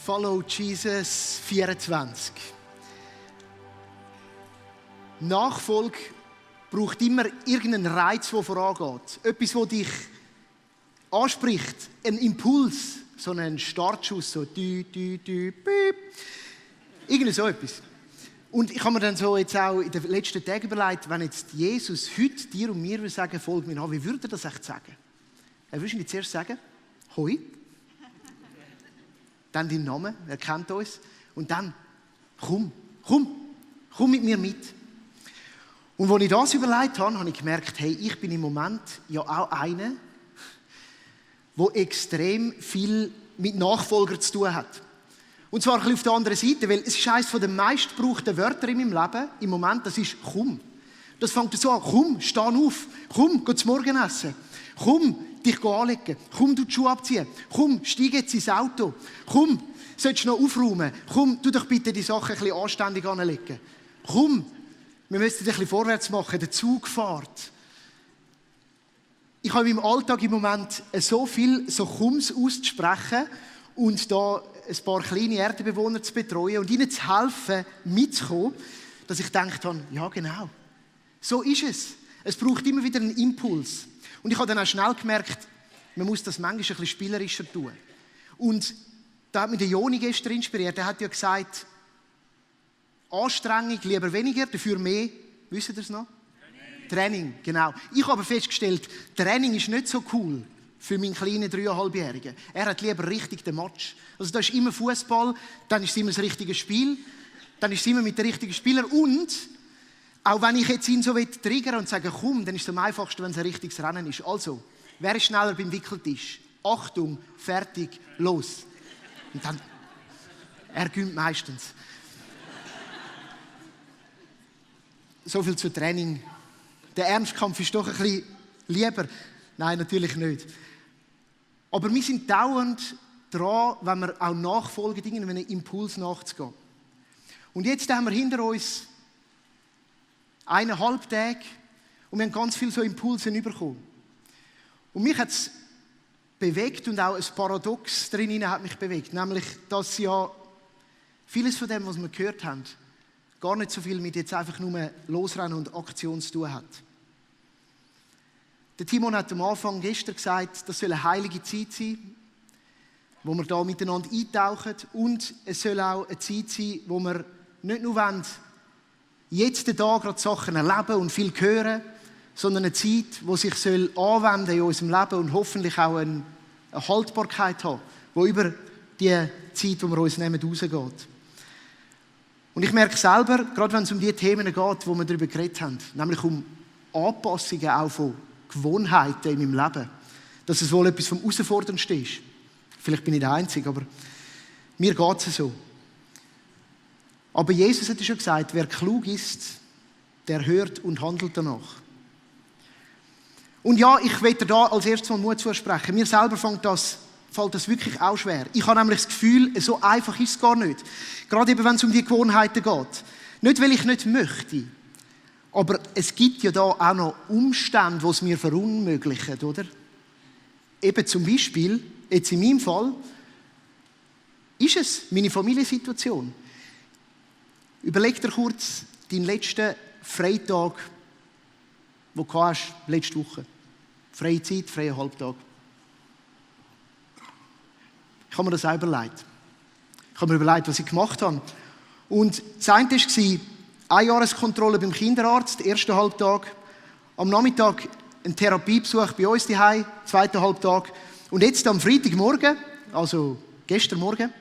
Follow Jesus 24. Nachfolge braucht immer irgendeinen Reiz, der vorangeht. Etwas, das dich anspricht. Ein Impuls, so einen Startschuss, so piep. Irgend so etwas. Und ich habe mir dann so jetzt auch in den letzten Tagen überlegt, wenn jetzt Jesus heute dir und mir würde sagen, folge mir nach, wie würde er das echt sagen? Er würde nicht zuerst sagen, hoi, dann dein Name, er kennt uns, und dann, komm mit mir mit. Und als ich das überlegt habe, habe ich gemerkt, hey, ich bin im Moment ja auch einer, der extrem viel mit Nachfolgern zu tun hat. Und zwar ein bisschen auf der anderen Seite, weil es ist eines der meistgebrauchten Wörter in meinem Leben im Moment, das ist komm. Das fängt so an, komm, steh auf, komm, geh zum Morgenessen, komm, dich anlegen, komm, du die Schuhe abziehen, komm, steig jetzt ins Auto, komm, sollst du noch aufräumen, komm, tu doch bitte die Sachen ein bisschen anständig anlegen, komm, wir müssen ein bisschen vorwärts machen, der Zug fährt. Ich habe in meinem Alltag im Moment so viel so Kums auszusprechen und da ein paar kleine Erdenbewohner zu betreuen und ihnen zu helfen, mitzukommen, dass ich gedacht habe, ja genau, so ist es. Es braucht immer wieder einen Impuls. Und ich habe dann auch schnell gemerkt, man muss das manchmal ein bisschen spielerischer tun. Und da hat mich der Joni gestern inspiriert. Er hat ja gesagt, Anstrengung lieber weniger, dafür mehr. Wisst ihr das noch? Training, genau. Ich habe festgestellt, Training ist nicht so cool für meinen kleinen 3,5-Jährigen. Er hat lieber richtig den Match. Also da ist immer Fußball, dann ist es immer das richtige Spiel, dann ist es immer mit den richtigen Spielern und auch wenn ich jetzt ihn so triggern und sage, komm, dann ist es am einfachsten, wenn es ein richtiges Rennen ist. Also, wer ist schneller beim Wickeltisch? Achtung, fertig, los. Und dann, er gewinnt meistens. So viel zu Training. Der Ernstkampf ist doch ein bisschen lieber. Nein, natürlich nicht. Aber wir sind dauernd dran, wenn wir auch nachfolgen, Dingen, einem Impuls nachzugehen. Und jetzt haben wir hinter uns 1,5 Tage und wir haben ganz viele so Impulse bekommen. Und mich hat es bewegt und auch ein Paradox drin hat mich bewegt. Nämlich, dass ja vieles von dem, was wir gehört haben, gar nicht so viel mit jetzt einfach nur Losrennen und Aktion zu tun hat. Der Timon hat am Anfang gestern gesagt, das soll eine heilige Zeit sein, wo wir da miteinander eintauchen und es soll auch eine Zeit sein, wo wir nicht nur jetzt da gerade Sachen erleben und viel hören, sondern eine Zeit, die sich anwenden in unserem Leben und hoffentlich auch eine Haltbarkeit haben, die über die Zeit, die wir uns nehmen, rausgeht. Und ich merke selber, gerade wenn es um die Themen geht, wo wir darüber geredet haben, nämlich um Anpassungen auch von Gewohnheiten in meinem Leben, dass es wohl etwas vom Herausforderndsten ist. Vielleicht bin ich der Einzige, aber mir geht es so. Aber Jesus hat ja schon gesagt, wer klug ist, der hört und handelt danach. Und ja, ich werde da als erstes mal Mut zusprechen. Mir selber fällt das wirklich auch schwer. Ich habe nämlich das Gefühl, so einfach ist es gar nicht. Gerade eben, wenn es um die Gewohnheiten geht. Nicht, weil ich nicht möchte, aber es gibt ja da auch noch Umstände, die es mir verunmöglichen, oder? Eben zum Beispiel, jetzt in meinem Fall, ist es meine Familiensituation. Überleg dir kurz deinen letzten Freitag, den du hast, letzte Woche. Freie Zeit, freier Halbtag. Ich habe mir das auch überlegt. Ich habe mir überlegt, was ich gemacht habe. Und das eine war eine Jahreskontrolle beim Kinderarzt, ersten Halbtag. Am Nachmittag ein Therapiebesuch bei uns zu Hause, zweiten Halbtag. Und jetzt am Freitagmorgen, also gestern Morgen,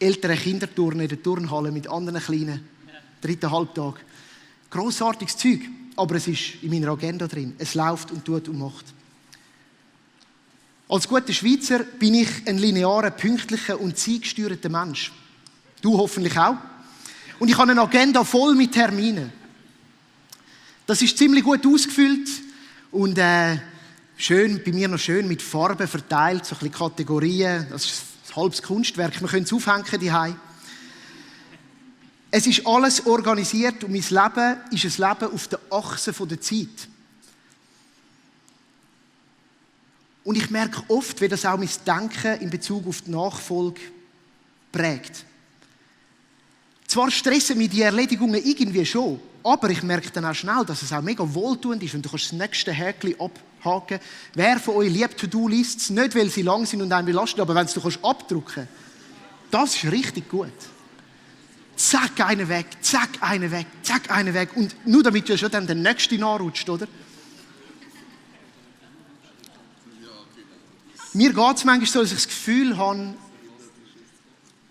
ältere Kinderturnen in der Turnhalle mit anderen Kleinen, dritten Halbtag. Grossartiges Zeug, aber es ist in meiner Agenda drin. Es läuft und tut und macht. Als guter Schweizer bin ich ein linearer, pünktlicher und zielgesteuerter Mensch. Du hoffentlich auch. Und ich habe eine Agenda voll mit Terminen. Das ist ziemlich gut ausgefüllt und schön, bei mir noch schön mit Farben verteilt, so ein bisschen Kategorien. Das ist ein halbes Kunstwerk. Wir können es aufhängen daheim. Es ist alles organisiert und mein Leben ist ein Leben auf der Achse der Zeit. Und ich merke oft, wie das auch mein Denken in Bezug auf die Nachfolge prägt. Zwar stressen mich die Erledigungen irgendwie schon, aber ich merke dann auch schnell, dass es auch mega wohltuend ist und du kannst das nächste Häkchen abhaken. Wer von euch liebt To-Do-Lists? Nicht, weil sie lang sind und einen belasten, aber wenn du kannst abdrucken, das ist richtig gut. Zack, einen weg, zack, einen weg, zack, einen weg. Und nur damit du schon dann der nächste nachrutscht, oder? Mir geht es manchmal so, dass ich das Gefühl habe,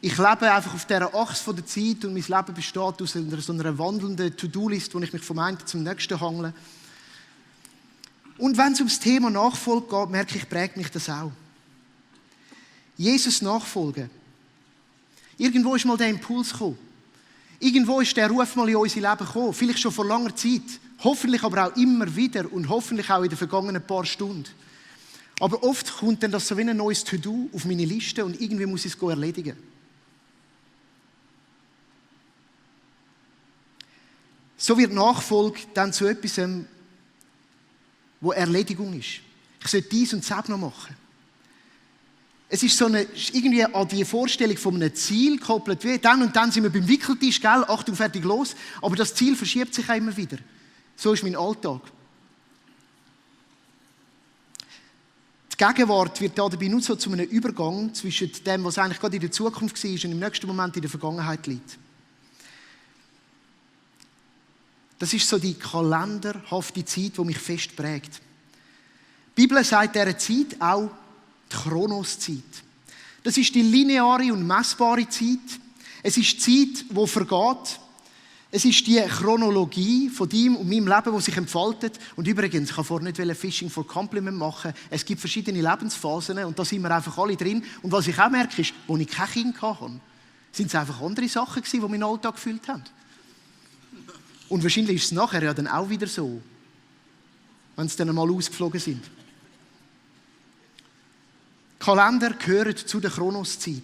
ich lebe einfach auf dieser Achse der Zeit und mein Leben besteht aus so einer wandelnden To-Do-List, wo ich mich vom einen zum nächsten hangle. Und wenn es ums Thema Nachfolge geht, merke ich, prägt mich das auch. Jesus nachfolgen. Irgendwo ist mal der Impuls gekommen. Irgendwo ist der Ruf mal in unser Leben gekommen. Vielleicht schon vor langer Zeit. Hoffentlich aber auch immer wieder und hoffentlich auch in den vergangenen paar Stunden. Aber oft kommt dann das so wie ein neues To-Do auf meine Liste und irgendwie muss ich es erledigen. So wird Nachfolge dann zu etwas, wo Erledigung ist. Ich sollte dies und das noch machen. Es ist so irgendwie an die Vorstellung von einem Ziel gekoppelt, wie dann und dann sind wir beim Wickeltisch, gell? Achtung, fertig, los. Aber das Ziel verschiebt sich auch immer wieder. So ist mein Alltag. Die Gegenwart wird dabei nur so zu einem Übergang zwischen dem, was eigentlich gerade in der Zukunft war und im nächsten Moment in der Vergangenheit liegt. Das ist so die kalenderhafte Zeit, die mich fest prägt. Die Bibel sagt dieser Zeit auch die Chronoszeit. Das ist die lineare und messbare Zeit. Es ist die Zeit, die vergeht. Es ist die Chronologie von deinem und meinem Leben, die sich entfaltet. Und übrigens, ich kann vorhin nicht Fishing for Compliment machen. Es gibt verschiedene Lebensphasen und da sind wir einfach alle drin. Und was ich auch merke, ist, als ich kein Kind hatte, sind es einfach andere Sachen gewesen, die meinen Alltag gefüllt haben. Und wahrscheinlich ist es nachher ja dann auch wieder so, wenn sie dann einmal ausgeflogen sind. Kalender gehören zu der Chronoszeit.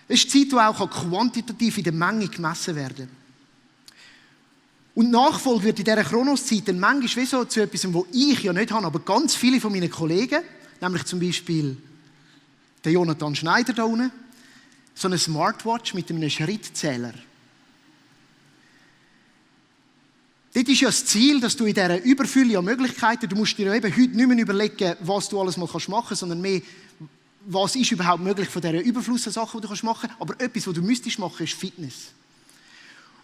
Das ist die Zeit, die auch quantitativ in der Menge gemessen werden kann. Und Nachfolge wird in dieser Chronoszeit dann manchmal wie so zu etwas, was ich ja nicht habe, aber ganz viele von meinen Kollegen, nämlich zum Beispiel der Jonathan Schneider da unten, so eine Smartwatch mit einem Schrittzähler. Dort ist ja das Ziel, dass du in dieser Überfülle an Möglichkeiten, du musst dir ja eben heute nicht mehr überlegen, was du alles mal machen kannst, sondern mehr, was ist überhaupt möglich von dieser Überfluss an Sachen, die du machen kannst. Aber etwas, was du müsstest machen, ist Fitness.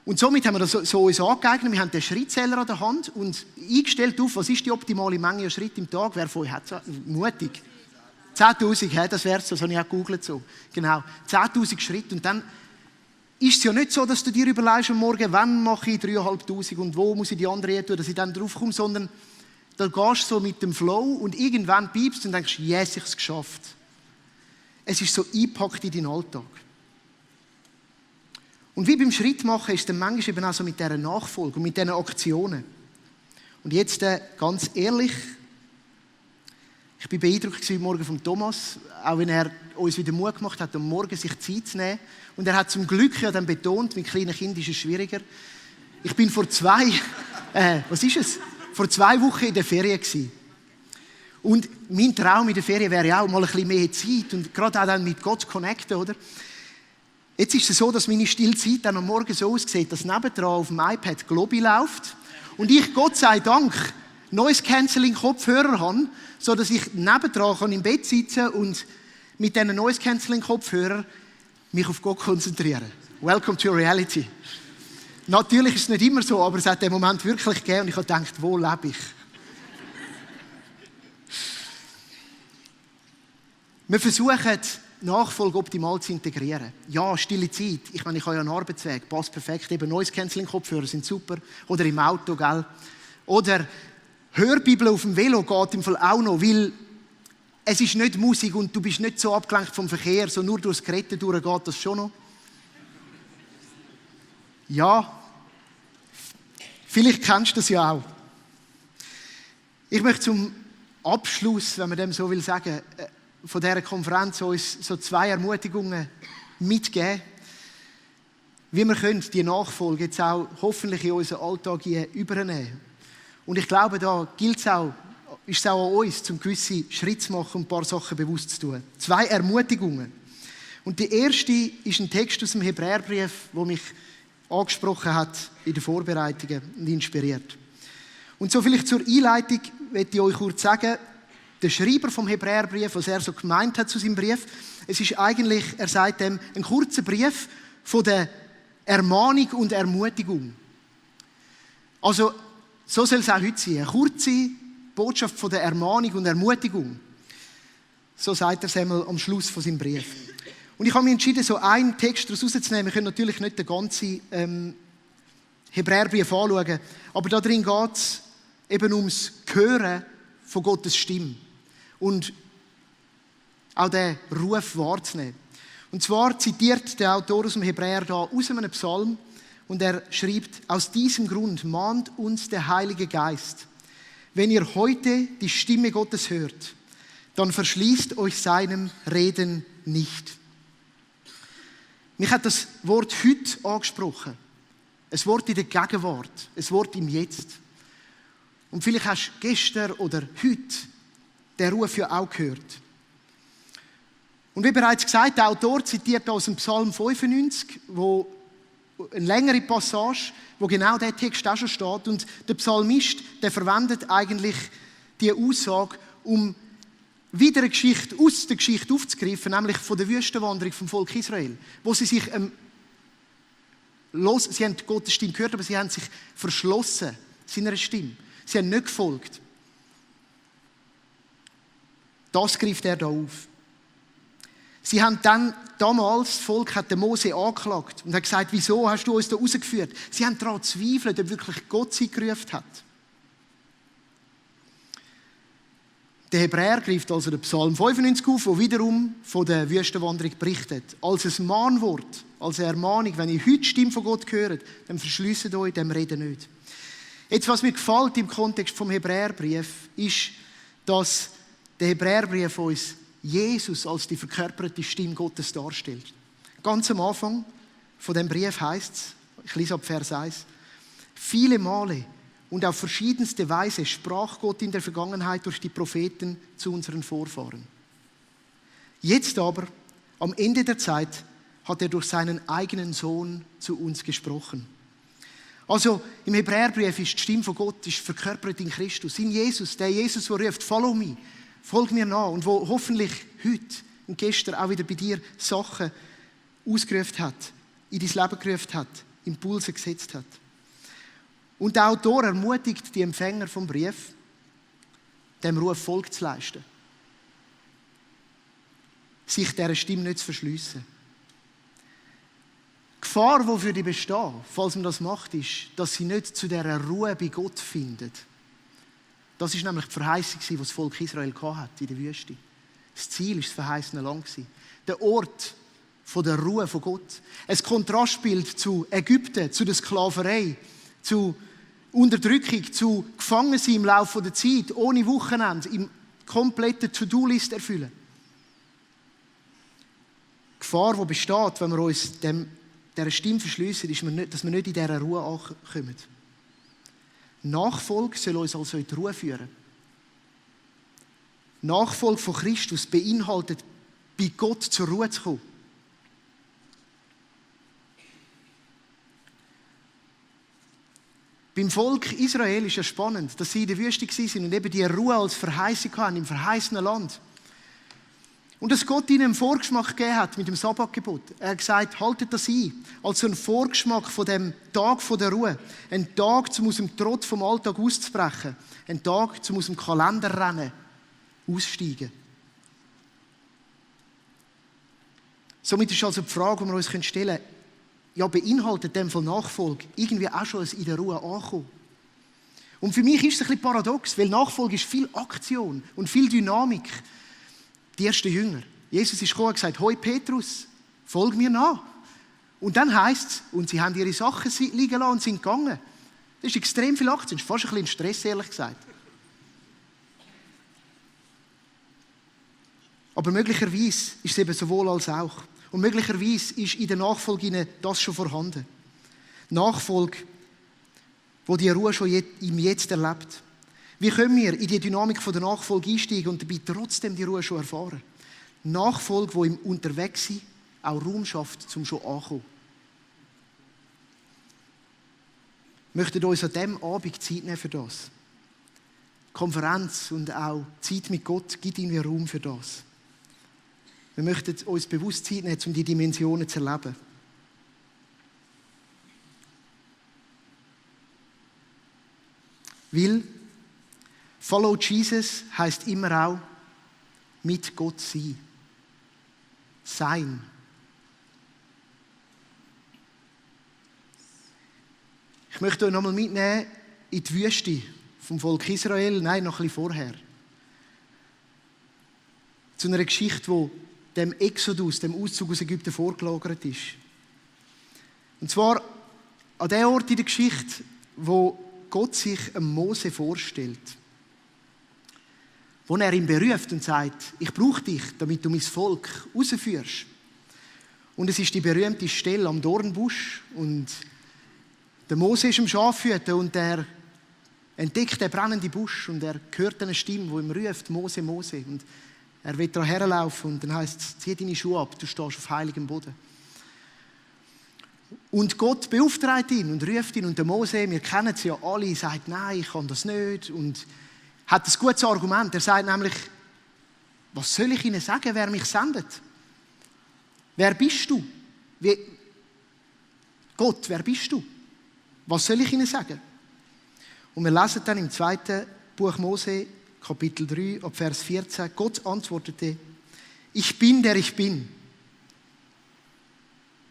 Und somit haben wir das so uns angeeignet. Wir haben den Schrittzähler an der Hand und eingestellt auf, was ist die optimale Menge an Schritt im Tag. Wer von euch hat es? Mutig. 10'000, das wäre es, das habe ich auch gegoogelt so. Genau, 10'000 Schritte. Und dann ist es ja nicht so, dass du dir überlegst am Morgen, wann mache ich 3'500 und wo muss ich die anderen tun, dass ich dann drauf komme, sondern da gehst du so mit dem Flow und irgendwann piepst und denkst, yes, ich habe es geschafft. Es ist so eingepackt in deinen Alltag. Und wie beim Schrittmachen ist es dann manchmal eben auch so mit dieser Nachfolge und mit diesen Aktionen. Und jetzt ganz ehrlich, ich war beeindruckt heute Morgen von Thomas, auch wenn er uns wieder Mut gemacht hat, am Morgen sich Zeit zu nehmen. Und er hat zum Glück ja dann betont, mit kleinen Kindern ist es schwieriger. Ich bin vor 2 Wochen in der Ferien gewesen. Und mein Traum in der Ferien wäre ja auch mal ein bisschen mehr Zeit und gerade auch dann mit Gott zu connecten, oder? Jetzt ist es so, dass meine Stillzeit dann am Morgen so aussieht, dass nebendran auf dem iPad Globi läuft und ich, Gott sei Dank, Noise Cancelling Kopfhörer habe, sodass ich nebendran im Bett sitzen und mit diesen Noise Cancelling Kopfhörern mich auf Gott konzentrieren. Welcome to reality. Natürlich ist es nicht immer so, aber es hat den Moment wirklich gegeben und ich habe gedacht, wo lebe ich? Wir versuchen, Nachfolge optimal zu integrieren. Ja, stille Zeit. Ich meine, ich habe ja einen Arbeitsweg, passt perfekt. Eben Noise Cancelling Kopfhörer sind super. Oder im Auto, gell? Oder Hörbibel auf dem Velo geht im Fall auch noch, weil es ist nicht Musik und du bist nicht so abgelenkt vom Verkehr, so nur durchs Gerät durch geht das schon noch. Ja, vielleicht kennst du das ja auch. Ich möchte zum Abschluss, wenn man dem so will sagen, von dieser Konferenz uns so 2 Ermutigungen mitgeben, wie wir die Nachfolge jetzt auch hoffentlich in unseren Alltag übernehmen. Und ich glaube, da ist es auch an uns, um gewisse Schritte zu machen und ein paar Sachen bewusst zu tun. 2 Ermutigungen. Und der erste ist ein Text aus dem Hebräerbrief, der mich angesprochen hat in den Vorbereitungen und inspiriert. Und so vielleicht zur Einleitung möchte ich euch kurz sagen, der Schreiber vom Hebräerbrief, was er so gemeint hat zu seinem Brief, es ist eigentlich, er sagt dem, ein kurzer Brief von der Ermahnung und Ermutigung. Also, so soll es auch heute sein. Eine kurze Botschaft von der Ermahnung und Ermutigung. So sagt er es einmal am Schluss von seinem Brief. Und ich habe mich entschieden, so einen Text daraus rauszunehmen. Wir können natürlich nicht den ganzen Hebräerbrief anschauen, aber da drin geht es eben ums Hören von Gottes Stimme und auch den Ruf wahrzunehmen. Und zwar zitiert der Autor aus dem Hebräer da aus einem Psalm und er schreibt: Aus diesem Grund mahnt uns der Heilige Geist: Wenn ihr heute die Stimme Gottes hört, dann verschließt euch seinem Reden nicht. Mich hat das Wort «heute» angesprochen. Ein Wort in der Gegenwart, ein Wort im Jetzt. Und vielleicht hast du gestern oder heute den Ruf ja auch gehört. Und wie bereits gesagt, der Autor zitiert aus dem Psalm 95, wo eine längere Passage, wo genau der Text auch schon steht. Und der Psalmist, der verwendet eigentlich diese Aussage, um wieder eine Geschichte aus der Geschichte aufzugreifen, nämlich von der Wüstenwanderung vom Volk Israel, wo sie sich sie haben Gottes Stimme gehört, aber sie haben sich verschlossen seiner Stimme. Sie haben nicht gefolgt. Das greift er da auf. Sie haben dann, damals, das Volk hat den Mose angeklagt und hat gesagt: Wieso hast du uns da rausgeführt? Sie haben daran gezweifelt, ob wirklich Gott sie gerufen hat. Der Hebräer greift also den Psalm 95 auf, der wiederum von der Wüstenwanderung berichtet. Als ein Mahnwort, als eine Ermahnung: Wenn ihr heute die Stimme von Gott hört, dann verschliesst euch dem Reden nicht. Jetzt, was mir gefällt im Kontext vom Hebräerbrief, ist, dass der Hebräerbrief uns Jesus als die verkörperte Stimme Gottes darstellt. Ganz am Anfang von dem Brief heißt es, ich lese ab Vers 1: Viele Male und auf verschiedenste Weise sprach Gott in der Vergangenheit durch die Propheten zu unseren Vorfahren. Jetzt aber, am Ende der Zeit, hat er durch seinen eigenen Sohn zu uns gesprochen. Also im Hebräerbrief ist die Stimme von Gott verkörpert in Christus, in Jesus, der Jesus, der ruft: Follow me, folg mir nach, und wo hoffentlich heute und gestern auch wieder bei dir Sachen ausgerufen hat, in dein Leben gerufen hat, Impulse gesetzt hat. Und der Autor ermutigt die Empfänger vom Brief, dem Ruf Folge zu leisten. Sich dieser Stimme nicht zu verschliessen. Die Gefahr, die für dich besteht, falls man das macht, ist, dass sie nicht zu dieser Ruhe bei Gott findet. Das ist nämlich die Verheißung, die das Volk Israel hatte in der Wüste. Das Ziel war das verheißene Land. Der Ort der Ruhe von Gott. Ein Kontrastbild zu Ägypten, zu der Sklaverei, zu Unterdrückung, zu Gefangensein im Laufe der Zeit, ohne Wochenende, im kompletten To-Do-List erfüllen. Die Gefahr, die besteht, wenn wir uns dieser Stimme verschliessen, ist, dass wir nicht in dieser Ruhe ankommen. Nachfolge soll uns also in die Ruhe führen. Nachfolge von Christus beinhaltet, bei Gott zur Ruhe zu kommen. Beim Volk Israel ist ja spannend, dass sie in der Wüste waren und eben die Ruhe als Verheißung hatten im verheißenen Land. Und dass Gott ihnen einen Vorgeschmack gegeben hat mit dem Sabbatgebot. Er hat gesagt: Haltet das ein, als so ein Vorgeschmack von dem Tag der Ruhe. Ein Tag, um aus dem Trott vom Alltag auszubrechen. Ein Tag, um aus dem Kalenderrennen auszusteigen. Somit ist also die Frage, die wir uns stellen können: Ja, beinhaltet dem von Nachfolge irgendwie auch schon in der Ruhe ankommen? Und für mich ist es ein bisschen paradox, weil Nachfolge ist viel Aktion und viel Dynamik. Die ersten Jünger. Jesus ist gekommen und gesagt: Hoi Petrus, folg mir nach. Und dann heisst es, und sie haben ihre Sachen liegen lassen und sind gegangen. Das ist extrem viel Aktion. Das ist fast ein bisschen Stress, ehrlich gesagt. Aber möglicherweise ist es eben sowohl als auch. Und möglicherweise ist in der Nachfolge das schon vorhanden. Nachfolge, wo die Ruhe schon im Jetzt erlebt. Wie können wir in die Dynamik der Nachfolge einsteigen und dabei trotzdem die Ruhe schon erfahren? Nachfolge, die im Unterwegssein auch Raum schafft, zum schon anzukommen. Wir möchten uns an diesem Abend Zeit nehmen für das. Konferenz und auch Zeit mit Gott gibt irgendwie Raum für das. Wir möchten uns bewusst Zeit nehmen, um die Dimensionen zu erleben. Weil Follow Jesus heisst immer auch mit Gott sein. Sein. Ich möchte euch nochmal mitnehmen in die Wüste vom Volk Israel, nein, noch ein bisschen vorher. Zu einer Geschichte, die dem Exodus, dem Auszug aus Ägypten vorgelagert ist. Und zwar an dem Ort in der Geschichte, wo Gott sich einem Mose vorstellt. Wo er ihn beruft und sagt, ich brauche dich, damit du mein Volk rausführst. Und es ist die berühmte Stelle am Dornbusch und der Mose ist am Schaf hüten und er entdeckt den brennenden Busch und er hört eine Stimme, die ihm ruft, Mose, Mose. Und er will da herlaufen und dann heisst es, zieh deine Schuhe ab, du stehst auf heiligem Boden. Und Gott beauftragt ihn und ruft ihn und der Mose, wir kennen es ja alle, sagt, nein, ich kann das nicht und hat ein gutes Argument. Er sagt nämlich, was soll ich ihnen sagen, wer mich sendet? Wer bist du? Gott, wer bist du? Was soll ich ihnen sagen? Und wir lesen dann im 2. Buch Mose, Kapitel 3, ab Vers 14, Gott antwortete, ich bin, der ich bin.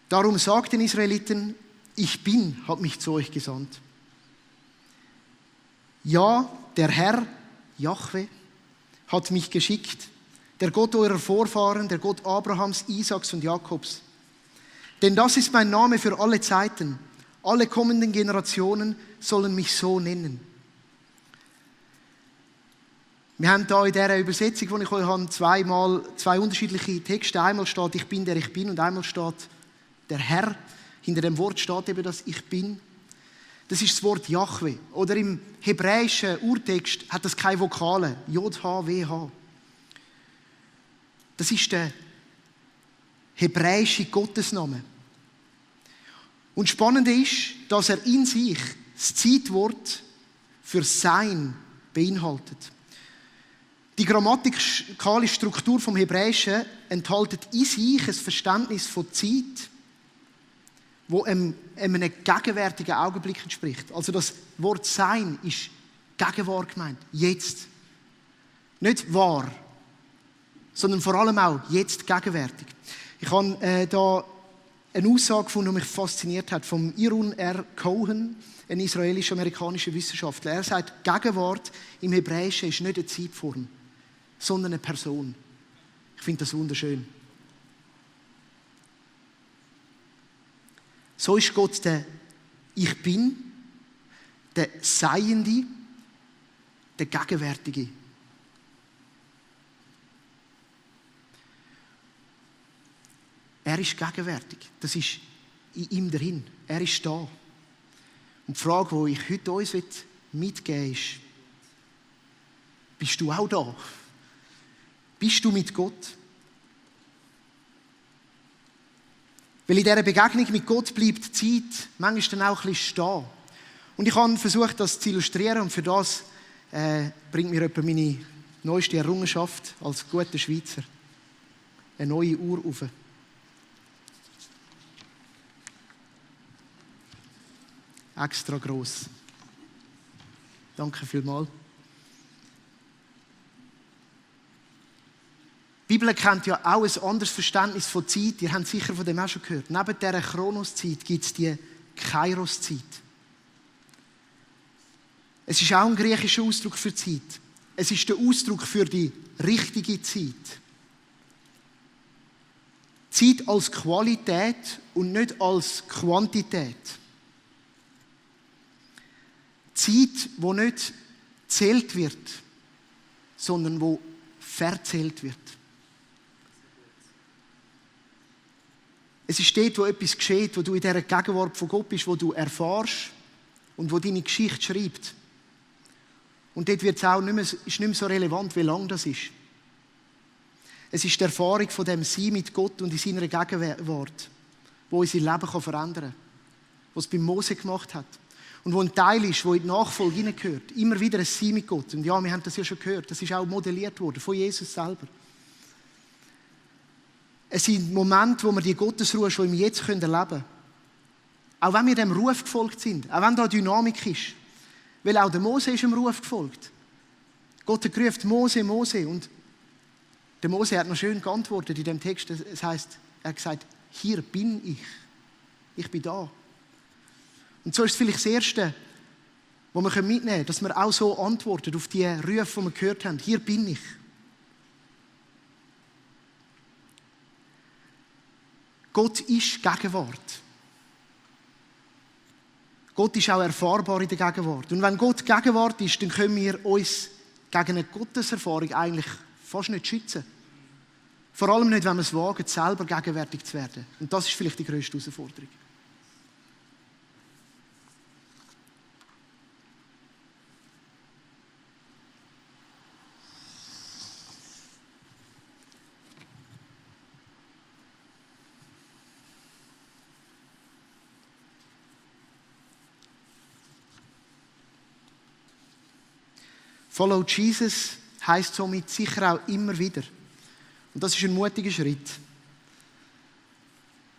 Darum sagt den Israeliten, ich bin, hat mich zu euch gesandt. Ja, der Herr, Jahwe, hat mich geschickt, der Gott eurer Vorfahren, der Gott Abrahams, Isaaks und Jakobs. Denn das ist mein Name für alle Zeiten. Alle kommenden Generationen sollen mich so nennen. Wir haben hier in dieser Übersetzung, die ich euch habe, zwei unterschiedliche Texte. Einmal steht, ich bin, der ich bin, und einmal steht, der Herr. Hinter dem Wort steht eben das Ich bin. Das ist das Wort Jahwe. Oder im hebräischen Urtext hat das keine Vokale. J-H-W-H. Das ist der hebräische Gottesname. Und das Spannende ist, dass er in sich das Zeitwort für Sein beinhaltet. Die grammatikalische Struktur vom Hebräischen enthält in sich ein Verständnis von Zeit, wo einem gegenwärtigen Augenblick entspricht. Also das Wort Sein ist Gegenwart gemeint, jetzt. Nicht wahr, sondern vor allem auch jetzt gegenwärtig. Ich habe da eine Aussage gefunden, die mich fasziniert hat, vom Irun R. Cohen, ein israelisch-amerikanischer Wissenschaftler. Er sagt, Gegenwart im Hebräischen ist nicht eine Zeitform, sondern eine Person. Ich finde das wunderschön. So ist Gott der Ich Bin, der Seiende, der Gegenwärtige. Er ist gegenwärtig. Das ist in ihm drin. Er ist da. Und die Frage, die ich heute uns mitgeben will, ist, bist du auch da? Bist du mit Gott? Weil in dieser Begegnung mit Gott bleibt die Zeit manchmal dann auch ein bisschen stehen. Und ich habe versucht, das zu illustrieren und für das bringt mir jemand meine neueste Errungenschaft als guter Schweizer. Eine neue Uhr auf. Extra gross. Danke vielmals. Die Bibel kennt ja auch ein anderes Verständnis von Zeit. Ihr habt sicher von dem auch schon gehört. Neben dieser Chronoszeit gibt es die Kairoszeit. Es ist auch ein griechischer Ausdruck für Zeit. Es ist der Ausdruck für die richtige Zeit. Zeit als Qualität und nicht als Quantität. Zeit, wo nicht zählt wird, sondern wo verzählt wird. Es ist dort, wo etwas geschieht, wo du in dieser Gegenwart von Gott bist, wo du erfährst und wo deine Geschichte schreibt. Und dort ist nicht mehr so relevant, wie lang das ist. Es ist die Erfahrung von dem Sein mit Gott und in seiner Gegenwart, wo unser Leben verändern kann. Was es bei Mose gemacht hat. Und wo ein Teil ist, wo in die Nachfolge hineingehört. Immer wieder ein Sein mit Gott. Und ja, wir haben das ja schon gehört. Das ist auch modelliert worden von Jesus selber. Es sind Momente, wo wir die Gottesruhe schon im Jetzt erleben können. Auch wenn wir dem Ruf gefolgt sind. Auch wenn da Dynamik ist. Weil auch der Mose ist dem Ruf gefolgt. Gott hat gerufen, Mose, Mose. Und der Mose hat noch schön geantwortet in dem Text. Es heisst, er hat gesagt, hier bin ich. Ich bin da. Und so ist es vielleicht das Erste, was wir mitnehmen können, dass wir auch so antworten auf die Rufe, die wir gehört haben. Hier bin ich. Gott ist Gegenwart. Gott ist auch erfahrbar in der Gegenwart. Und wenn Gott Gegenwart ist, dann können wir uns gegen eine Gotteserfahrung eigentlich fast nicht schützen. Vor allem nicht, wenn wir es wagen, selber gegenwärtig zu werden. Und das ist vielleicht die grösste Herausforderung. Follow Jesus heisst somit sicher auch immer wieder. Und das ist ein mutiger Schritt.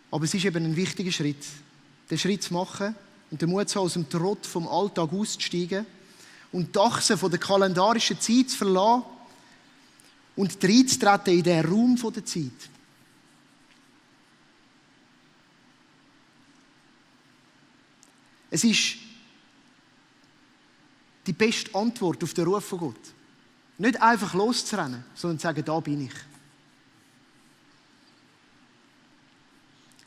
Aber es ist eben ein wichtiger Schritt, den Schritt zu machen und den Mut zu haben, aus dem Trott vom Alltag auszusteigen und die Achse von der kalendarischen Zeit zu verlassen und reinzutreten in den Raum der Zeit. Es ist die beste Antwort auf den Ruf von Gott. Nicht einfach loszurennen, sondern zu sagen, da bin ich.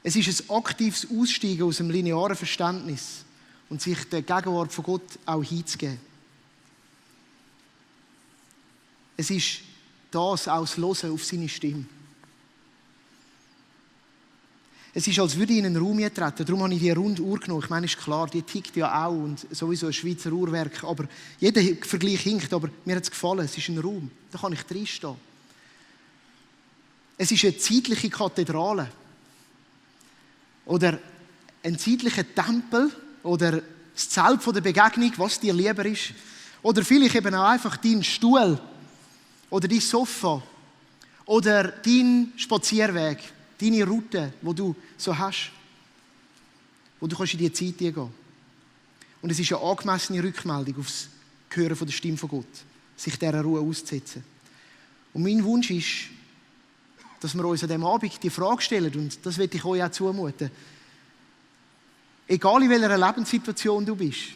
Es ist ein aktives Aussteigen aus dem linearen Verständnis und sich der Gegenwart von Gott auch hinzugeben. Es ist das auch das Hören auf seine Stimme. Es ist, als würde ich in einen Raum eintreten. Darum habe ich die runde Uhr genommen. Ich meine, ist klar, die tickt ja auch und sowieso ein Schweizer Uhrwerk. Aber jeder Vergleich hinkt, aber mir hat es gefallen. Es ist ein Raum. Da kann ich drinstehen. Es ist eine zeitliche Kathedrale. Oder ein zeitlicher Tempel. Oder das Zelt der Begegnung, was dir lieber ist. Oder vielleicht eben auch einfach dein Stuhl. Oder dein Sofa. Oder dein Spazierweg. Deine Route, die du so hast, wo du in die Zeit gehen. Und es ist eine angemessene Rückmeldung auf das Hören von der Stimme von Gott, sich dieser Ruhe auszusetzen. Und mein Wunsch ist, dass wir uns an diesem Abend die Frage stellen, und das will ich euch auch zumuten, egal in welcher Lebenssituation du bist,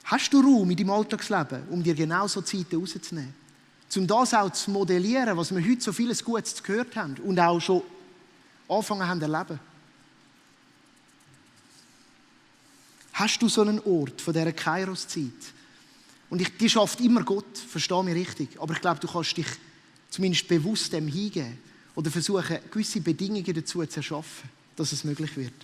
hast du Raum in deinem Alltagsleben, um dir genau so Zeiten rauszunehmen? Um das auch zu modellieren, was wir heute so vieles Gutes gehört haben und auch schon angefangen haben zu erleben. Hast du so einen Ort von dieser Kairos-Zeit? Und die schafft immer Gott, verstehe mich richtig. Aber ich glaube, du kannst dich zumindest bewusst dem hingeben oder versuchen, gewisse Bedingungen dazu zu erschaffen, dass es möglich wird.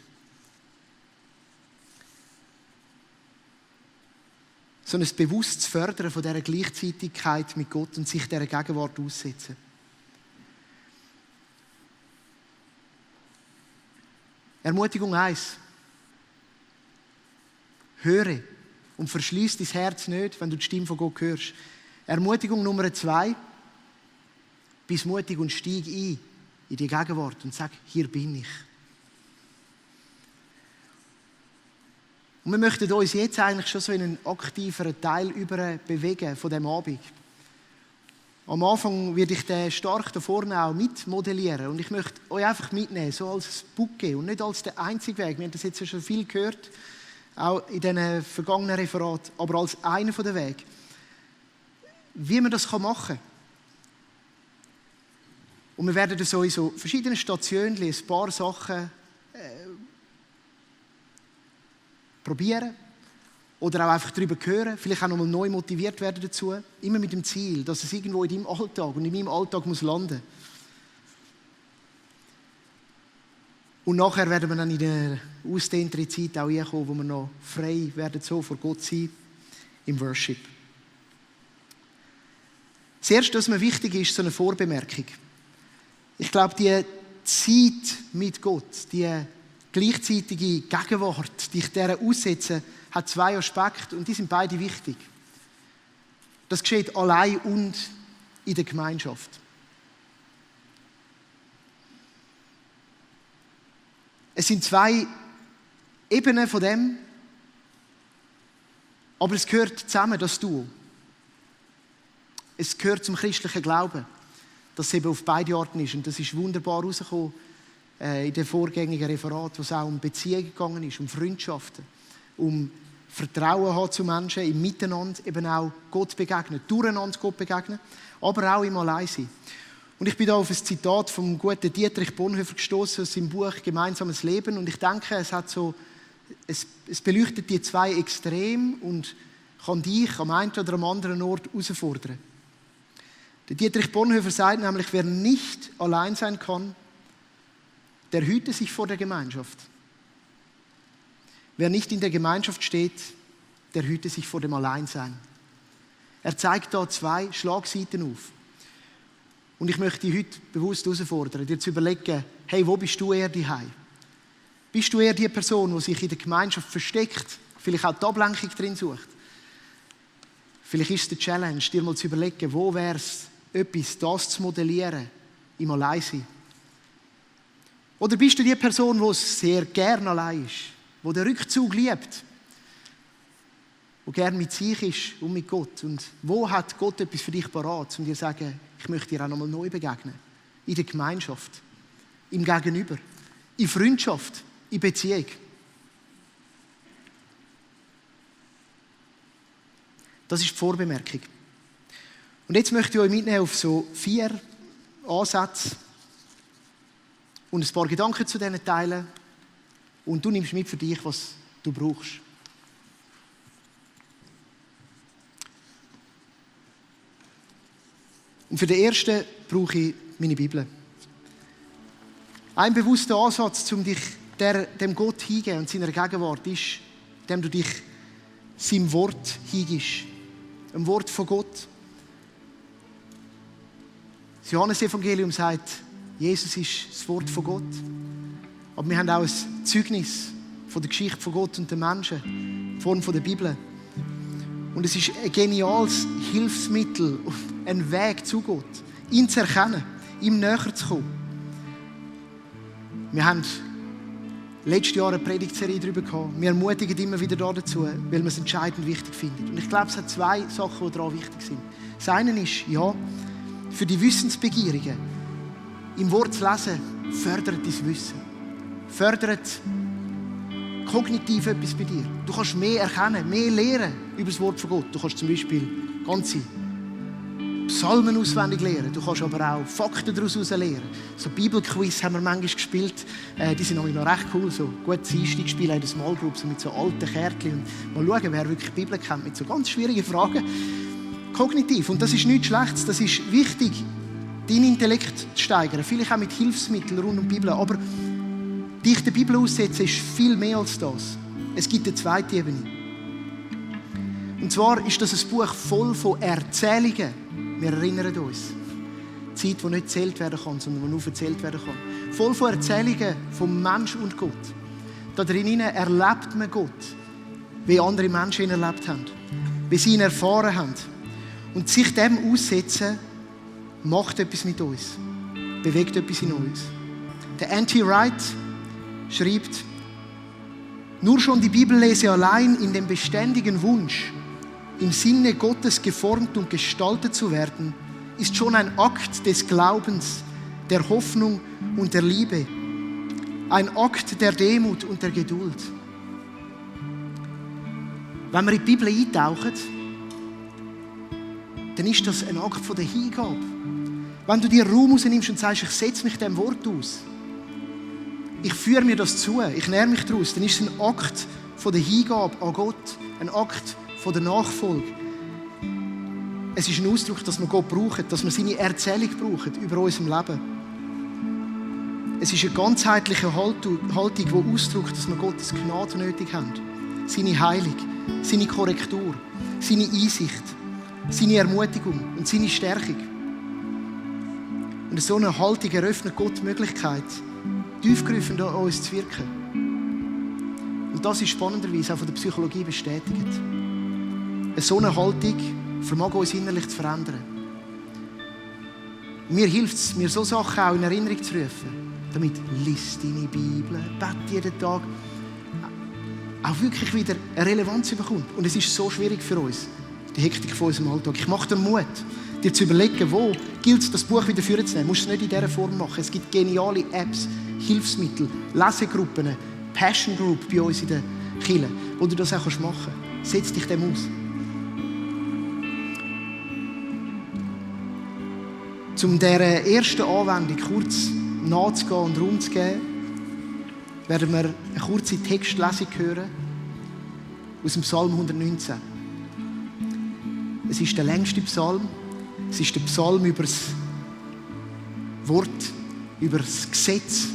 So ein bewusstes Fördern von dieser Gleichzeitigkeit mit Gott und sich dieser Gegenwart aussetzen. Ermutigung 1. Höre und verschließ dein Herz nicht, wenn du die Stimme von Gott hörst. Ermutigung Nummer 2. Bist mutig und steig ein in die Gegenwart und sag, hier bin ich. Und wir möchten uns jetzt eigentlich schon so in einen aktiveren Teil bewegen von diesem Abend. Am Anfang werde ich den stark da vorne auch mitmodellieren. Und ich möchte euch einfach mitnehmen, so als Bouquet und nicht als der einzige Weg. Wir haben das jetzt schon viel gehört, auch in diesen vergangenen Referaten, aber als einer der Wege. Wie man das machen kann. Und wir werden so in so verschiedenen Stationen ein paar Sachen probieren oder auch einfach darüber hören, vielleicht auch nochmal neu motiviert werden dazu, immer mit dem Ziel, dass es irgendwo in deinem Alltag und in meinem Alltag muss landen. Und nachher werden wir dann in der ausdehnteren Zeit auch hinkommen, wo wir noch frei werden so vor Gott sein im Worship. Das Erste, was mir wichtig ist, so eine Vorbemerkung. Ich glaube, die Zeit mit Gott, die gleichzeitige Gegenwart, dich dieser aussetzen, hat 2 Aspekte und die sind beide wichtig. Das geschieht allein und in der Gemeinschaft. Es sind 2 Ebenen von dem, aber es gehört zusammen, das Duo. Es gehört zum christlichen Glauben, dass es eben auf beide Arten ist. Und das ist wunderbar rausgekommen in dem vorgängigen Referat, wo es auch um Beziehungen gegangen ist, um Freundschaften, um Vertrauen haben zu Menschen, im Miteinander eben auch Gott begegnen, durcheinander Gott begegnen, aber auch im Alleinsein. Und ich bin da auf ein Zitat vom guten Dietrich Bonhoeffer gestoßen aus seinem Buch «Gemeinsames Leben». Und ich denke, es beleuchtet die 2 Extreme und kann dich am einen oder am anderen Ort herausfordern. Der Dietrich Bonhoeffer sagt nämlich, wer nicht allein sein kann, der hüte sich vor der Gemeinschaft. Wer nicht in der Gemeinschaft steht, der hüte sich vor dem Alleinsein. Er zeigt da 2 Schlagseiten auf. Und ich möchte dich heute bewusst herausfordern, dir zu überlegen, hey, wo bist du eher daheim? Bist du eher die Person, die sich in der Gemeinschaft versteckt, vielleicht auch die Ablenkung drin sucht? Vielleicht ist es die Challenge, dir mal zu überlegen, wo wäre es etwas, das zu modellieren, im Alleinsein? Oder bist du die Person, die sehr gern allein ist, die den Rückzug liebt, die gern mit sich ist und mit Gott? Und wo hat Gott etwas für dich parat, um dir zu sagen, ich möchte dir auch nochmal neu begegnen? In der Gemeinschaft, im Gegenüber, in Freundschaft, in Beziehung. Das ist die Vorbemerkung. Und jetzt möchte ich euch mitnehmen auf so 4 Ansätze und ein paar Gedanken zu diesen teilen. Und du nimmst mit für dich, was du brauchst. Und für den ersten brauche ich meine Bibel. Ein bewusster Ansatz, um dich dem Gott hingeben und seiner Gegenwart ist, indem du dich seinem Wort hingibst. Ein Wort von Gott. Das Johannesevangelium sagt, Jesus ist das Wort von Gott. Aber wir haben auch ein Zeugnis von der Geschichte von Gott und den Menschen in Form der Bibel. Und es ist ein geniales Hilfsmittel, ein Weg zu Gott, ihn zu erkennen, ihm näher zu kommen. Wir haben letztes Jahr eine Predigtserie darüber gehabt. Wir ermutigen immer wieder dazu, weil wir es entscheidend wichtig finden. Und ich glaube, es hat 2 Sachen, die daran wichtig sind. Das eine ist, ja, für die Wissensbegierigen, im Wort zu lesen, fördert dein Wissen. Fördert kognitiv etwas bei dir. Du kannst mehr erkennen, mehr lernen über das Wort von Gott. Du kannst zum Beispiel ganze Psalmen auswendig lernen. Du kannst aber auch Fakten daraus lernen. So Bibelquiz haben wir manchmal gespielt. Die sind noch recht cool. So gutes Einstiegsspiel in der Small Group, so mit so alten Kärtchen. Und mal schauen, wer wirklich die Bibel kennt, mit so ganz schwierigen Fragen. Kognitiv. Und das ist nichts Schlechtes. Das ist wichtig, deinen Intellekt zu steigern. Vielleicht auch mit Hilfsmitteln rund um die Bibel. Aber dich der Bibel aussetzen ist viel mehr als das. Es gibt eine zweite Ebene. Und zwar ist das ein Buch voll von Erzählungen. Wir erinnern uns. Zeit, die nicht erzählt werden kann, sondern die nur erzählt werden kann. Voll von Erzählungen vom Mensch und Gott. Da drinnen erlebt man Gott, wie andere Menschen ihn erlebt haben. Wie sie ihn erfahren haben. Und sich dem aussetzen, macht etwas mit uns. Bewegt etwas in uns. Der N.T. Wright schreibt, nur schon die Bibellese allein in dem beständigen Wunsch, im Sinne Gottes geformt und gestaltet zu werden, ist schon ein Akt des Glaubens, der Hoffnung und der Liebe. Ein Akt der Demut und der Geduld. Wenn wir in die Bibel eintauchen, dann ist das ein Akt von der Hingabe. Wenn du dir Raum rausnimmst und sagst, ich setze mich dem Wort aus, ich führe mir das zu, ich nähre mich daraus, dann ist es ein Akt von der Hingabe an Gott, ein Akt von der Nachfolge. Es ist ein Ausdruck, dass wir Gott brauchen, dass wir seine Erzählung brauchen über unserem Leben. Es ist eine ganzheitliche Haltung, die ausdrückt, dass wir Gottes Gnade nötig haben. Seine Heilung, seine Korrektur, seine Einsicht, seine Ermutigung und seine Stärkung. Und so eine Haltung eröffnet Gott die Möglichkeit, tiefgreifend an uns zu wirken. Und das ist spannenderweise auch von der Psychologie bestätigt. So eine Haltung vermag uns innerlich zu verändern. Mir hilft es, mir so Sachen auch in Erinnerung zu rufen. Damit lies deine Bibel, bete jeden Tag. Auch wirklich wieder eine Relevanz bekommt. Und es ist so schwierig für uns, die Hektik von unserem Alltag. Ich mache dir Mut, dir zu überlegen, wo gilt es, das Buch wieder vorzunehmen. Du musst es nicht in dieser Form machen. Es gibt geniale Apps, Hilfsmittel, Lesegruppen, Passion Group bei uns in der Kirche, wo du das auch machen kannst. Setz dich dem aus. Um dieser ersten Anwendung kurz nachzugehen und Raum zu geben, werden wir eine kurze Textlesung hören aus dem Psalm 119. Es ist der längste Psalm. Es ist der Psalm über das Wort, über das Gesetz,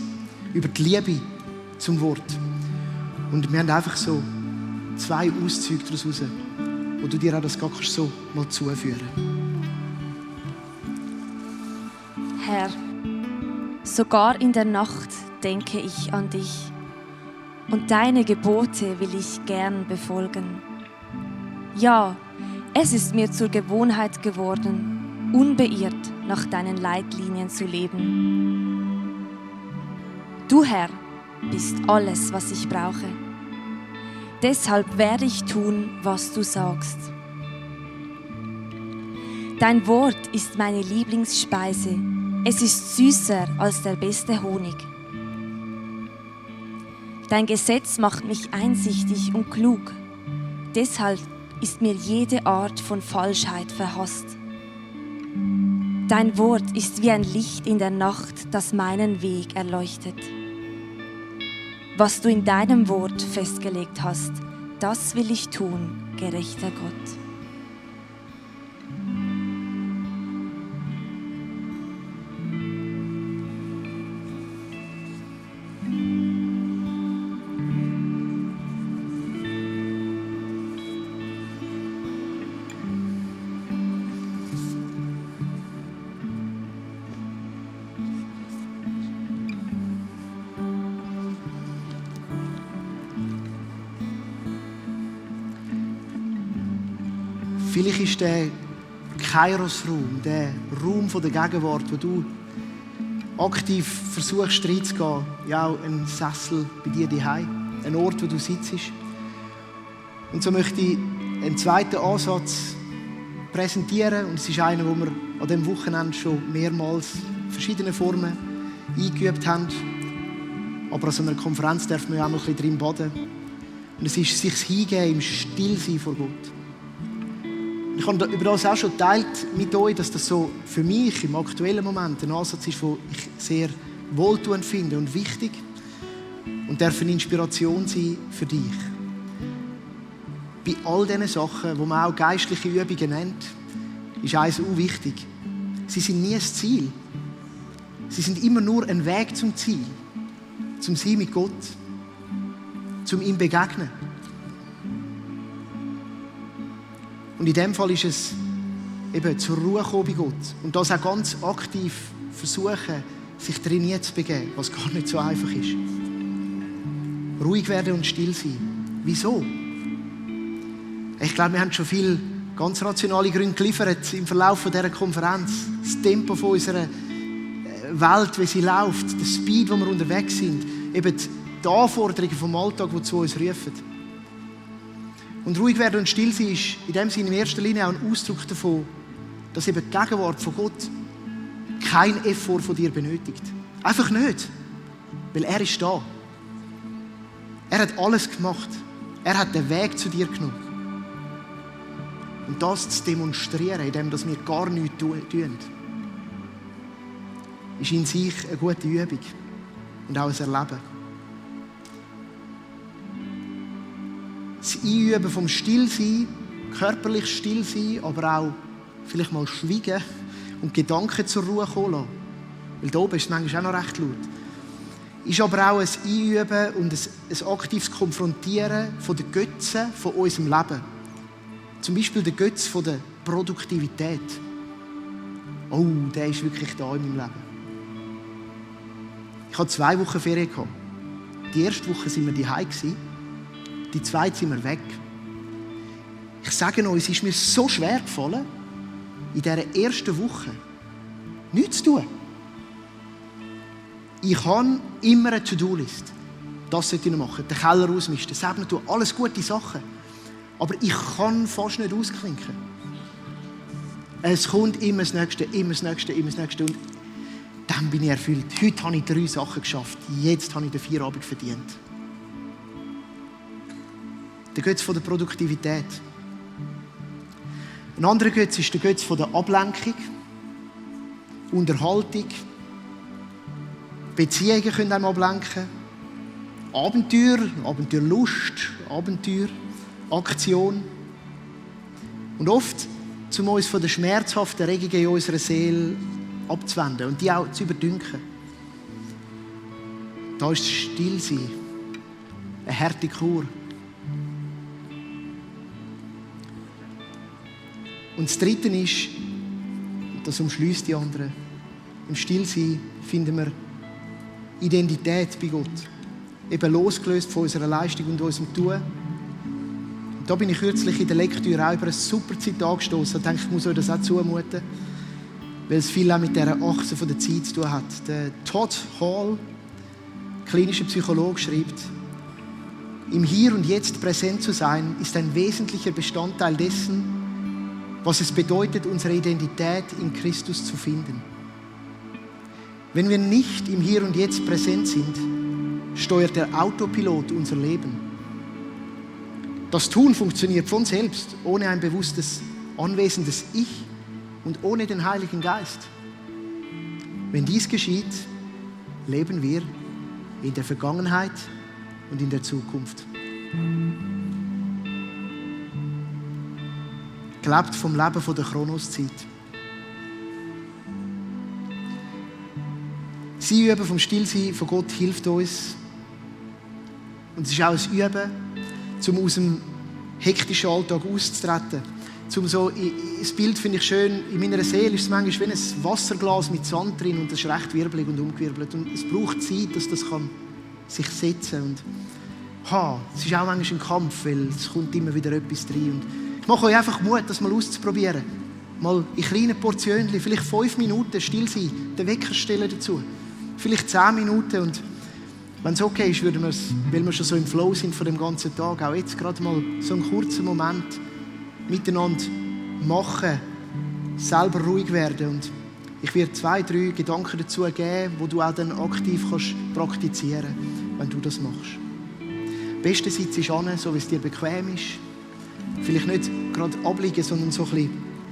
über die Liebe zum Wort. Und wir haben einfach so 2 Auszüge daraus, wo du dir auch das gar so mal zuführen kannst. Herr, sogar in der Nacht denke ich an dich und deine Gebote will ich gern befolgen. Ja, es ist mir zur Gewohnheit geworden, unbeirrt nach deinen Leitlinien zu leben. Du, Herr, bist alles, was ich brauche. Deshalb werde ich tun, was du sagst. Dein Wort ist meine Lieblingsspeise. Es ist süßer als der beste Honig. Dein Gesetz macht mich einsichtig und klug. Deshalb ist mir jede Art von Falschheit verhasst. Dein Wort ist wie ein Licht in der Nacht, das meinen Weg erleuchtet. Was du in deinem Wort festgelegt hast, das will ich tun, gerechter Gott. Vielleicht ist der Kairos-Raum, der Raum der Gegenwart, wo du aktiv versuchst reinzugehen, ja auch ein Sessel bei dir daheim, ein Ort, wo du sitzt. Und so möchte ich einen zweiten Ansatz präsentieren. Und es ist einer, den wir an diesem Wochenende schon mehrmals in verschiedenen Formen eingeübt haben. Aber an so einer Konferenz darf man ja auch noch ein bisschen drin baden. Und es ist sich hingeben im Stillsein vor Gott. Ich habe über das auch schon geteilt mit euch, dass das so für mich im aktuellen Moment ein Ansatz ist, den ich sehr wohltuend finde und wichtig und darf eine Inspiration sein für dich. Bei all diesen Sachen, die man auch geistliche Übungen nennt, ist eines auch wichtig. Sie sind nie das Ziel. Sie sind immer nur ein Weg zum Ziel, zum Sein mit Gott, zum ihm begegnen. Und in dem Fall ist es eben zur Ruhe kommen bei Gott. Und das auch ganz aktiv versuchen, sich drin zu begeben, was gar nicht so einfach ist. Ruhig werden und still sein. Wieso? Ich glaube, wir haben schon viele ganz rationale Gründe geliefert im Verlauf dieser Konferenz. Das Tempo von unserer Welt, wie sie läuft, der Speed, wo wir unterwegs sind, eben die Anforderungen vom Alltag, die zu uns rufen. Und ruhig werden und still sein ist in dem Sinne in erster Linie auch ein Ausdruck davon, dass eben die Gegenwart von Gott kein Effort von dir benötigt. Einfach nicht. Weil er ist da. Er hat alles gemacht. Er hat den Weg zu dir genommen. Und das zu demonstrieren, indem wir gar nichts tun, ist in sich eine gute Übung und auch ein Erleben. Das Einüben vom Stillsein, körperlich Stillsein, aber auch vielleicht mal schweigen und Gedanken zur Ruhe kommen lassen. Weil da oben ist es manchmal auch noch recht laut. Ist aber auch ein Einüben und ein aktives Konfrontieren von den Götzen von unserem Leben. Zum Beispiel der Götz von der Produktivität. Oh, der ist wirklich da in meinem Leben. Ich hatte 2 Wochen Ferien gehabt. Die erste Woche waren wir daheim, die zweite sind wir weg. Ich sage euch, es ist mir so schwer gefallen, in dieser ersten Woche nichts zu tun. Ich habe immer eine To-Do-List. Das sollte ich noch machen. Den Keller ausmisten, selber tun, alles gute Sachen. Aber ich kann fast nicht ausklinken. Es kommt immer das Nächste, immer das Nächste, immer das Nächste. Und dann bin ich erfüllt. Heute habe ich 3 Sachen geschafft. Jetzt habe ich den Feierabend verdient. Der Götz von der Produktivität. Ein anderer Götz ist der Götz von der Ablenkung, Unterhaltung. Beziehungen können einem ablenken. Abenteuer, Abenteuerlust, Abenteuer, Aktion. Und oft, um uns von den schmerzhaften Regungen in unserer Seele abzuwenden und die auch zu überdünken. Da ist das Stillsein, eine harte Kur. Und das Dritte ist, das umschließt die anderen, im Stillsein finden wir Identität bei Gott. Eben losgelöst von unserer Leistung und unserem Tun. Und da bin ich kürzlich in der Lektüre auch über ein super Zitat gestoßen. Ich denke, ich muss euch das auch zumuten, weil es viel auch mit dieser Achse von der Zeit zu tun hat. Der Todd Hall, klinischer Psychologe, schreibt: Im Hier und Jetzt präsent zu sein, ist ein wesentlicher Bestandteil dessen, was es bedeutet, unsere Identität in Christus zu finden. Wenn wir nicht im Hier und Jetzt präsent sind, steuert der Autopilot unser Leben. Das Tun funktioniert von selbst, ohne ein bewusstes, anwesendes Ich und ohne den Heiligen Geist. Wenn dies geschieht, leben wir in der Vergangenheit und in der Zukunft. Gelebt vom Leben von der Chronoszeit. Das Üben vom Stillsein von Gott hilft uns. Und es ist auch ein Üben, um aus dem hektischen Alltag auszutreten. Das Bild finde ich schön. In meiner Seele ist es manchmal wie ein Wasserglas mit Sand drin und das ist recht wirbelig und umgewirbelt. Und es braucht Zeit, dass das sich setzen kann. Es ist auch manchmal ein Kampf, weil es kommt immer wieder etwas rein. Und ich mache euch einfach Mut, das mal auszuprobieren. Mal in kleinen Portionen, vielleicht 5 Minuten still sein, den Wecker stellen dazu. Vielleicht 10 Minuten. Und wenn es okay ist, würden wir es, weil wir schon so im Flow sind von dem ganzen Tag, auch jetzt gerade mal so einen kurzen Moment miteinander machen, selber ruhig werden. Und ich werde 2, 3 Gedanken dazu geben, die du auch dann aktiv kannst praktizieren, wenn du das machst. Am besten sitzt du an, so wie es dir bequem ist. Vielleicht nicht gerade abliegen, sondern so ein bisschen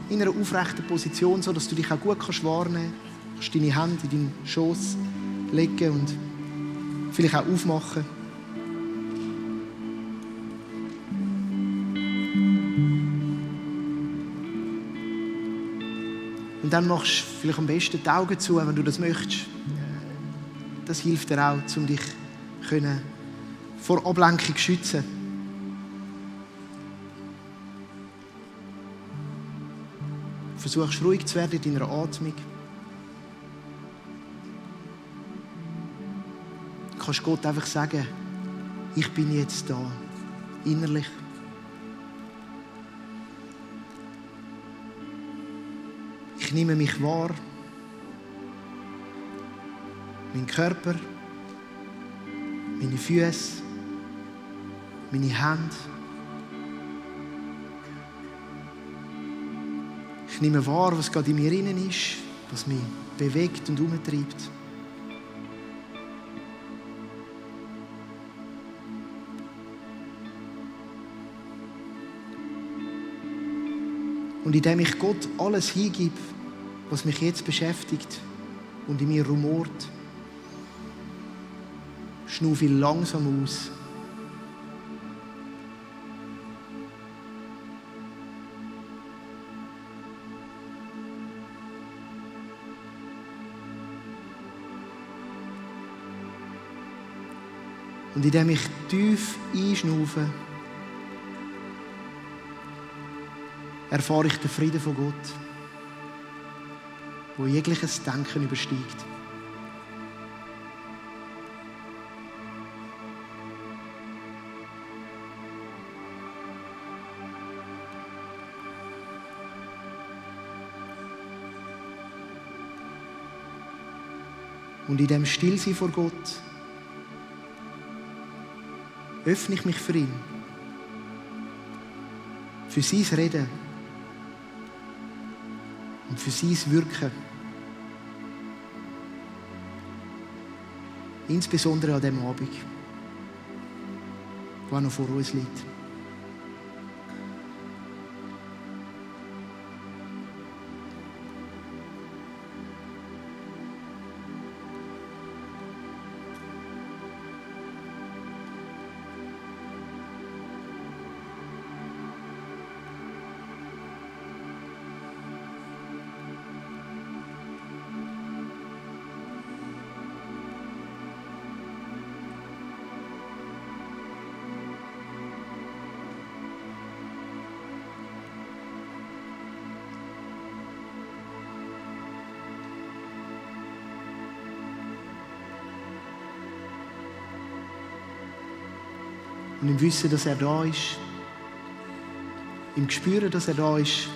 in einer aufrechten Position, sodass du dich auch gut wahrnehmen kannst. Du kannst deine Hände in deinen Schoß legen und vielleicht auch aufmachen. Und dann machst du vielleicht am besten die Augen zu, wenn du das möchtest. Das hilft dir auch, um dich vor Ablenkung zu schützen. Versuchst ruhig zu werden in deiner Atmung. Du kannst Gott einfach sagen, ich bin jetzt da, innerlich. Ich nehme mich wahr, mein Körper, meine Füße, meine Hände. Ich nehme wahr, was gerade in mir innen ist, was mich bewegt und umtreibt. Und indem ich Gott alles hingebe, was mich jetzt beschäftigt und in mir rumort, schnaufe ich langsam aus. Und indem ich tief einschnaufe, erfahre ich den Frieden von Gott, wo jegliches Denken übersteigt. Und in dem Stillsein vor Gott öffne ich mich für ihn, für sein Reden und für sein Wirken. Insbesondere an diesem Abend, der noch vor uns liegt. Und im Wissen, dass er da ist, im Gespüren, dass er da ist,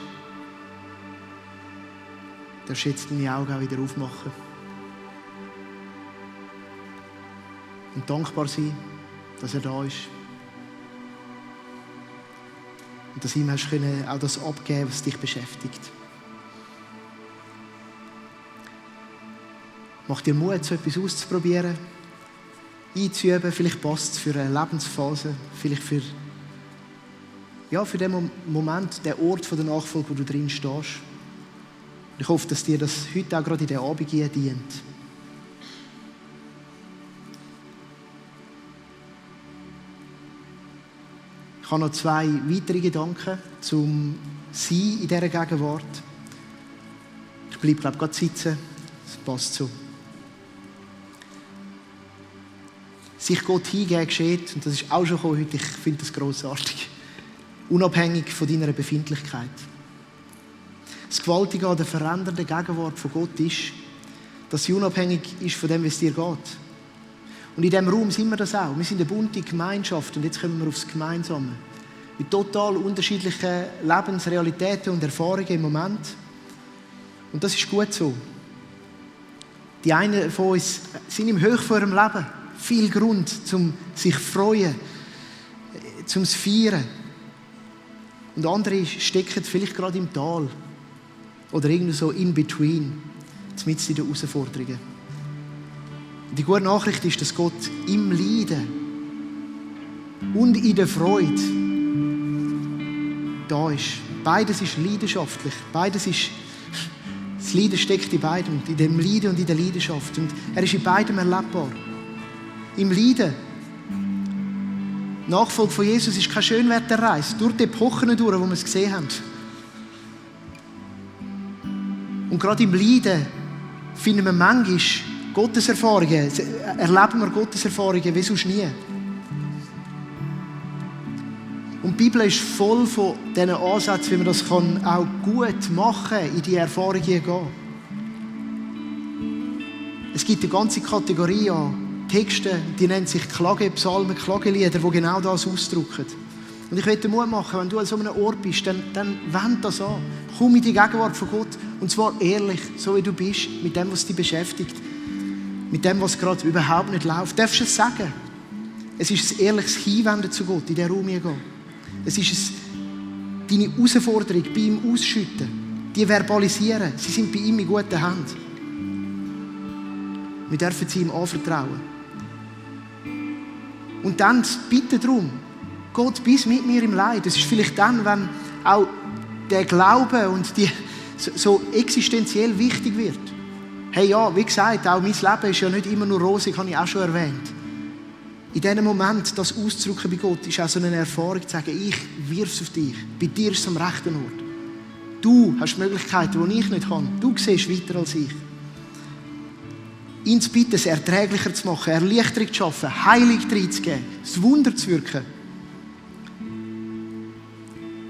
darfst du jetzt deine Augen auch wieder aufmachen. Und dankbar sein, dass er da ist. Und dass ihm hast können auch das abgeben, was dich beschäftigt. Mach dir Mut, so etwas auszuprobieren, einzuüben. Vielleicht passt es für eine Lebensphase, vielleicht für den Moment, den Ort der Nachfolge, wo du drin stehst. Ich hoffe, dass dir das heute auch gerade in den Abend dient. Ich habe noch 2 weitere Gedanken zum Sein in dieser Gegenwart. Ich bleibe, glaube ich, gerade sitzen. Das passt so. Sich Gott hingeben geschieht, und das ist auch schon gekommen heute, ich finde das grossartig, unabhängig von deiner Befindlichkeit. Das Gewaltige an der verändernden Gegenwart von Gott ist, dass sie unabhängig ist von dem, wie es dir geht. Und in diesem Raum sind wir das auch. Wir sind eine bunte Gemeinschaft und jetzt kommen wir aufs Gemeinsame. Mit total unterschiedlichen Lebensrealitäten und Erfahrungen im Moment. Und das ist gut so. Die einen von uns sind im Höch von ihrem Leben. Viel Grund, um sich zu freuen, zum zu feiern. Und andere stecken vielleicht gerade im Tal oder irgendwie so in between, mitten in den Herausforderungen. Die gute Nachricht ist, dass Gott im Leiden und in der Freude da ist. Beides ist leidenschaftlich. Das Leiden steckt in beidem, in dem Leiden und in der Leidenschaft. Und er ist in beidem erlebbar. Im Leiden. Nachfolge von Jesus ist keine Schönwetterreise. Durch die Epochen durch, wo wir es gesehen haben. Und gerade im Leiden finden wir manchmal Gotteserfahrungen, erleben wir Gotteserfahrungen wie sonst nie. Und die Bibel ist voll von diesen Ansätzen, wie man das auch gut machen kann, in diese Erfahrungen gehen. Es gibt eine ganze Kategorie an Texten, die nennt sich Klagepsalmen, Klagelieder, die genau das ausdrücken. Und ich möchte dir Mut machen, wenn du an so einem Ort bist, dann wend das an. Komm in die Gegenwart von Gott, und zwar ehrlich, so wie du bist, mit dem, was dich beschäftigt, mit dem, was gerade überhaupt nicht läuft. Du darfst es sagen. Es ist ein ehrliches Hinwenden zu Gott, in diesen Raum gehen. Es ist deine Herausforderung, bei ihm ausschütten, die verbalisieren. Sie sind bei ihm in guten Händen. Wir dürfen sie ihm anvertrauen. Und dann bitte darum, Gott, bist mit mir im Leid. Das ist vielleicht dann, wenn auch der Glaube und die so existenziell wichtig wird. Hey ja, wie gesagt, auch mein Leben ist ja nicht immer nur rosig, habe ich auch schon erwähnt. In diesem Moment, das auszudrücken bei Gott, ist auch so eine Erfahrung, zu sagen, ich wirf es auf dich. Bei dir ist es am rechten Ort. Du hast Möglichkeiten, die ich nicht habe. Du siehst weiter als ich. Ihn zu bitten, es erträglicher zu machen, Erleichterung zu schaffen, Heilung reinzugeben, das Wunder zu wirken.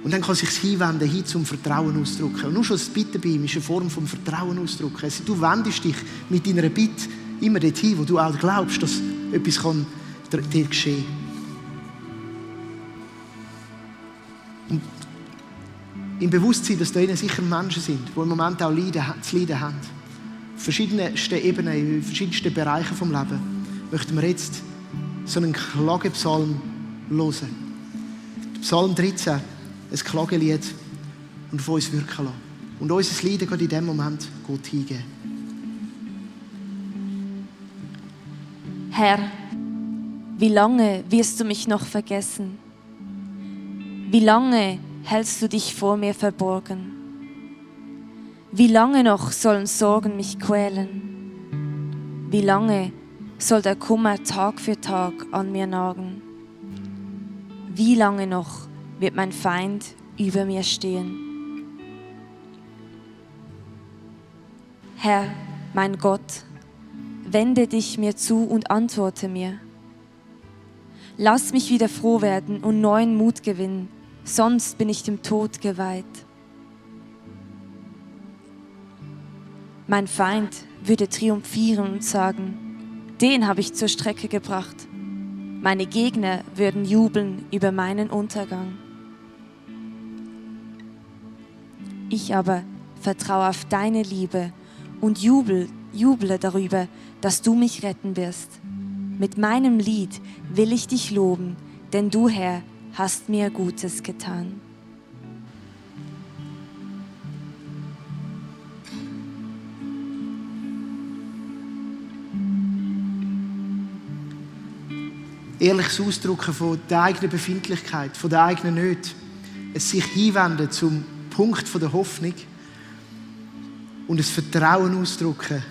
Und dann kann sich hinwenden, hin zum Vertrauen ausdrücken. Und nur schon das Bitten bei ihm ist eine Form vom Vertrauen ausdrücken. Also du wendest dich mit deiner Bitte immer dorthin, wo du auch glaubst, dass etwas dir geschehen kann. Und im Bewusstsein, dass da innen sicher Menschen sind, die im Moment auch zu leiden haben. Auf verschiedensten Ebenen, in verschiedensten Bereichen des Lebens, möchten wir jetzt so einen Klagepsalm hören. Psalm 13, ein Klagelied, und auf uns wirken lassen. Und unser Leiden geht in diesem Moment Gott hingeben. Herr, wie lange wirst du mich noch vergessen? Wie lange hältst du dich vor mir verborgen? Wie lange noch sollen Sorgen mich quälen? Wie lange soll der Kummer Tag für Tag an mir nagen? Wie lange noch wird mein Feind über mir stehen? Herr, mein Gott, wende dich mir zu und antworte mir. Lass mich wieder froh werden und neuen Mut gewinnen, sonst bin ich dem Tod geweiht. Mein Feind würde triumphieren und sagen, den habe ich zur Strecke gebracht. Meine Gegner würden jubeln über meinen Untergang. Ich aber vertraue auf deine Liebe und juble darüber, dass du mich retten wirst. Mit meinem Lied will ich dich loben, denn du, Herr, hast mir Gutes getan. Ehrliches Ausdrücken von der eigenen Befindlichkeit, von der eigenen Nöte. Es sich hinwenden zum Punkt der Hoffnung und ein Vertrauen ausdrücken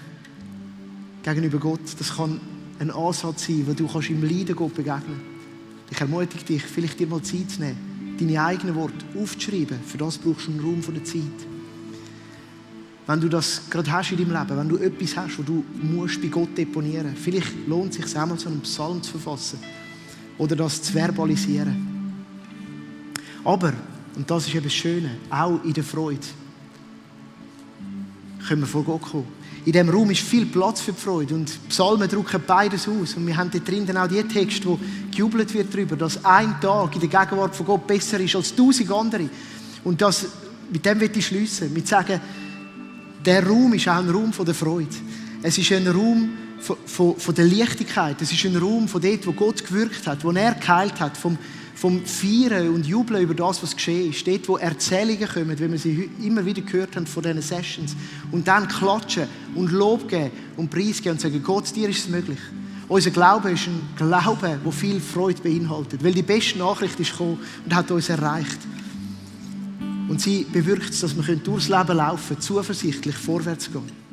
gegenüber Gott. Das kann ein Ansatz sein, wo du im Leiden Gott begegnen kannst. Ich ermutige dich, vielleicht dir mal Zeit zu nehmen, deine eigenen Worte aufzuschreiben. Für das brauchst du einen Raum von der Zeit. Wenn du das gerade hast in deinem Leben, wenn du etwas hast, wo du musst bei Gott deponieren musst, vielleicht lohnt es sich einmal so einen Psalm zu verfassen oder das zu verbalisieren. Aber, und das ist eben das Schöne, auch in der Freude können wir vor Gott kommen. In diesem Raum ist viel Platz für die Freude und Psalmen drücken beides aus. Und wir haben dort drin dann auch die Texte, wo gejubelt wird darüber, dass ein Tag in der Gegenwart von Gott besser ist als 1000 andere. Und das, mit dem will ich schliessen, mit sagen, der Raum ist auch ein Raum von der Freude. Es ist ein Raum von der Leichtigkeit. Es ist ein Raum von dort, wo Gott gewirkt hat, wo er geheilt hat, vom Feiern und Jubeln über das, was geschehen ist. Dort, wo Erzählungen kommen, wie wir sie immer wieder gehört haben von diesen Sessions. Und dann klatschen und Lob geben und preisgeben und sagen, Gott, dir ist es möglich. Unser Glaube ist ein Glaube, der viel Freude beinhaltet. Weil die beste Nachricht ist gekommen und hat uns erreicht. Und sie bewirkt es, dass wir durchs Leben laufen können, zuversichtlich vorwärts gehen.